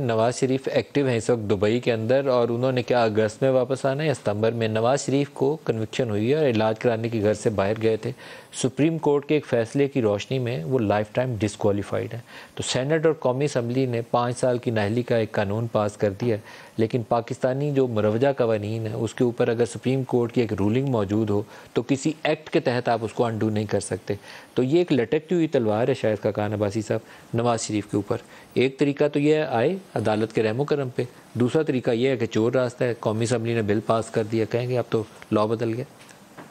Nawaz Sharif active ہیں اس وقت Dubai کے اندر، اور انہوں نے کیا اگست میں واپس آنا ہے یا ستمبر میں؟ نواز شریف کو کنوکشن ہوئی ہے اور علاج کرانے کے گھر سے باہر گئے تھے. سپریم کورٹ کے ایک فیصلے کی روشنی میں وہ لائف ٹائم ڈسکوالیفائڈ ہیں. تو سینٹ اور قومی اسمبلی نے 5 سال کی نااہلی کا ایک قانون پاس کر دیا ہے، لیکن پاکستانی جو مروجہ قوانین ہیں اس کے اوپر اگر سپریم کورٹ کی ایک رولنگ موجود ہو تو کسی ایکٹ کے تحت آپ اس کو انڈو نہیں کر سکتے. تو یہ ایک لٹکتی ہوئی تلوار ہے شاید خاقان عباسی صاحب نواز شریف کے اوپر. ایک طریقہ تو یہ آئے عدالت کے رحم و کرم پہ، دوسرا طریقہ یہ ہے کہ چور راستہ ہے، قومی اسمبلی نے بل پاس کر دیا، کہیں گے اب تو لا بدل گیا.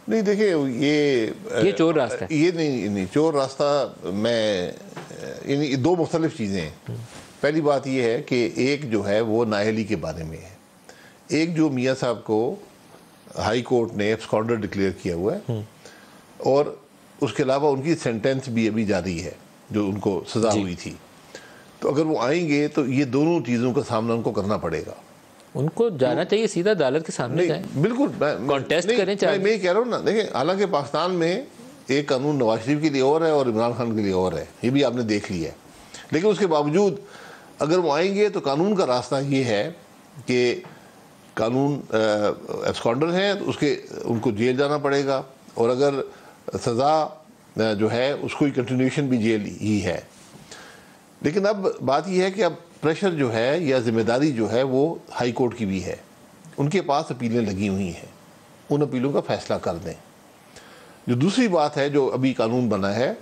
نہیں دیکھیں یہ چور راستہ ہے. یہ نہیں چور راستہ میں یعنی دو مختلف چیزیں ہیں. پہلی بات یہ ہے کہ ایک جو ہے وہ نااہلی کے بارے میں ہے، ایک جو میاں صاحب کو ہائی کورٹ نے ایبسکانڈر ڈکلیئر کیا ہوا ہے، اور اس کے علاوہ ان کی سینٹنس بھی ابھی جاری ہے جو ان کو سزا ہوئی تھی. تو اگر وہ آئیں گے تو یہ دونوں چیزوں کا سامنا ان کو کرنا پڑے گا. ان کو جانا چاہیے سیدھا عدالت کے سامنے جائیں، بالکل کانٹیسٹ کریں. میں یہ کہہ رہا ہوں نا، دیکھیں حالانکہ پاکستان میں ایک قانون نواز شریف کے لیے اور ہے اور عمران خان کے لیے اور ہے، یہ بھی آپ نے دیکھ لیا ہے. لیکن اس کے باوجود اگر وہ آئیں گے تو قانون کا راستہ یہ ہے کہ قانون ایبسکانڈر ہیں تو ان کو جیل جانا پڑے گا، اور اگر سزا جو ہے اس کو کنٹینیوشن بھی جیل ہی ہے. لیکن اب بات یہ ہے کہ اب پریشر جو ہے یا ذمہ داری جو ہے وہ ہائی کورٹ کی بھی ہے. ان کے پاس اپیلیں لگی ہوئی ہیں، ان اپیلوں کا فیصلہ کر دیں. جو دوسری بات ہے جو ابھی قانون بنا ہے،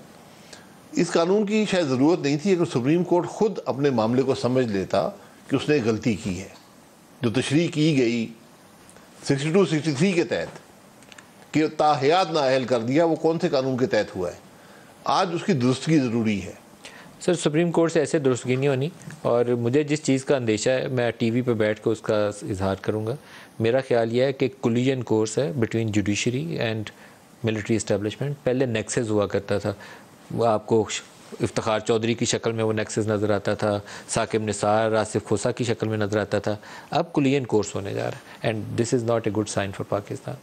اس قانون کی شاید ضرورت نہیں تھی اگر سپریم کورٹ خود اپنے معاملے کو سمجھ لیتا کہ اس نے غلطی کی ہے. جو تشریح کی گئی 62-63 کے تحت کہ تاحیات نااہل کر دیا، وہ کون سے قانون کے تحت ہوا ہے؟ آج اس کی درستگی ضروری ہے. سر سپریم کورٹ سے ایسے درستگی نہیں ہونی، اور مجھے جس چیز کا اندیشہ ہے میں ٹی وی پہ بیٹھ کے اس کا اظہار کروں گا. میرا خیال یہ ہے کہ کولیجن کورس ہے between judiciary and military establishment. پہلے نیکسز ہوا کرتا تھا، آپ کو افتخار چودھری کی شکل میں وہ نیکسز نظر آتا تھا، ثاقب نثار، آصف کھوسہ کی شکل میں نظر آتا تھا. اب کولیجن کورس ہونے جا رہا ہے، and this is not a good sign for Pakistan.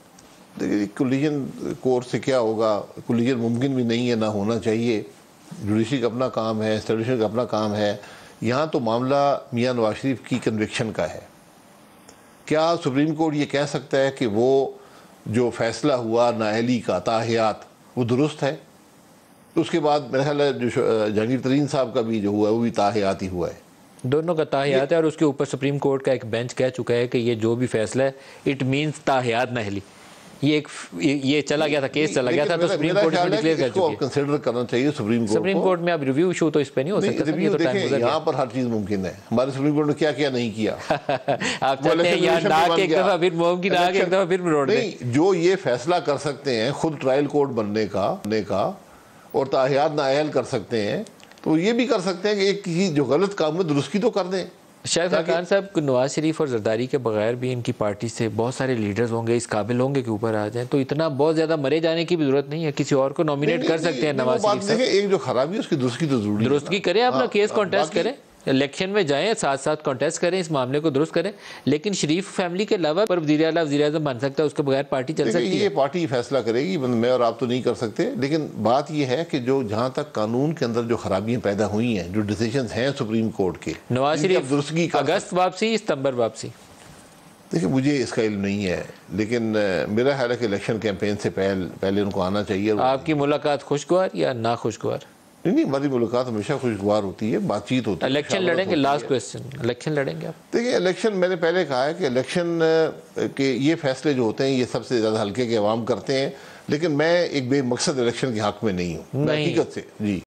دیکھیے کولیجن کورس سے کیا ہوگا؟ کولیجن ممکن بھی نہیں ہے، نہ ہونا چاہیے. جوڈیشری کا اپنا کام ہے، اسٹیبلشمنٹ کا اپنا کام ہے. یہاں تو معاملہ میاں نواز شریف کی کنوکشن کا ہے. کیا سپریم کورٹ یہ کہہ سکتا ہے کہ وہ جو فیصلہ ہوا نااہلی کا تاحیات وہ درست ہے؟ اس کے بعد میرا خیال ہے جو جہانگیر ترین صاحب کا بھی جو ہوا ہے وہ بھی تاحیات ہی ہوا ہے. دونوں کا تاحیات ہے، اور اس کے اوپر سپریم کورٹ کا ایک بینچ کہہ چکا ہے کہ یہ جو بھی فیصلہ ہے اٹ مینز تاحیات نااہلی. یہ چلا گیا تھا، کیس چلا گیا تھا، تو سپریم کورٹ اس میں ڈکلیئر کر چکی ہے. کنسیڈر کرنا چاہیے سپریم کورٹ میں. اب ریویو ایشو تو اس پہ نہیں ہو سکتا. دیکھیں یہاں پر ہر چیز ممکن ہے. ہمارے سپریم کورٹ نے کیا کیا نہیں کیا. آپ چاہتے ہیں یہاں ناک ایک دفعہ پھر موم کی ناک ایک دفعہ پھر مروڑ دیں. جو یہ فیصلہ کر سکتے ہیں خود ٹرائل کورٹ بننے کا اور تاحیات نااہل کر سکتے ہیں، تو یہ بھی کر سکتے ہیں کہ ایک کسی جو غلط کام میں درستگی تو کر دیں. شاید خاقان صاحب نواز شریف اور زرداری کے بغیر بھی ان کی پارٹی سے بہت سارے لیڈرز ہوں گے، اس قابل ہوں گے کہ اوپر آ جائیں، تو اتنا بہت زیادہ مرے جانے کی بھی ضرورت نہیں ہے. کسی اور کو نومینیٹ کر سکتے ہیں نواز شریف صاحب. ایک جو خرابی ہے اس کی درستگی تو ضروری ہے. درستگی کریں، اپنا کیس کانٹیسٹ کریں، الیکشن میں جائیں، ساتھ ساتھ کانٹیسٹ کریں، اس معاملے کو درست کریں. لیکن شریف فیملی کے علاوہ پر وزیر اعلیٰ وزیر اعظم بن سکتا ہے، اس کے بغیر پارٹی چل سکتی ہے. یہ پارٹی فیصلہ کرے گی، میں اور آپ تو نہیں کر سکتے. لیکن بات یہ ہے کہ جو جہاں تک قانون کے اندر جو خرابیاں پیدا ہوئی ہیں، جو ڈیسیجنز ہیں سپریم کورٹ کے، نواز شریف اگست واپسی ستمبر واپسی، دیکھیں مجھے اس کا علم نہیں ہے، لیکن میرا خیال ہے کہ الیکشن کیمپین سے پہلے ان کو آنا چاہیے. آپ کی ملاقات خوشگوار یا ناخوشگوار؟ نہیں، ہماری ملاقات ہمیشہ خوشگوار ہوتی ہے، بات چیت ہوتی ہے. الیکشن لڑیں گے؟ لاسٹ کویسچن، الیکشن لڑیں گے آپ؟ دیکھیں الیکشن میں نے پہلے کہا ہے کہ الیکشن کے یہ فیصلے جو ہوتے ہیں یہ سب سے زیادہ حلقے کے عوام کرتے ہیں، لیکن میں ایک بے مقصد الیکشن کے حق میں نہیں ہوں حقیقت سے. جی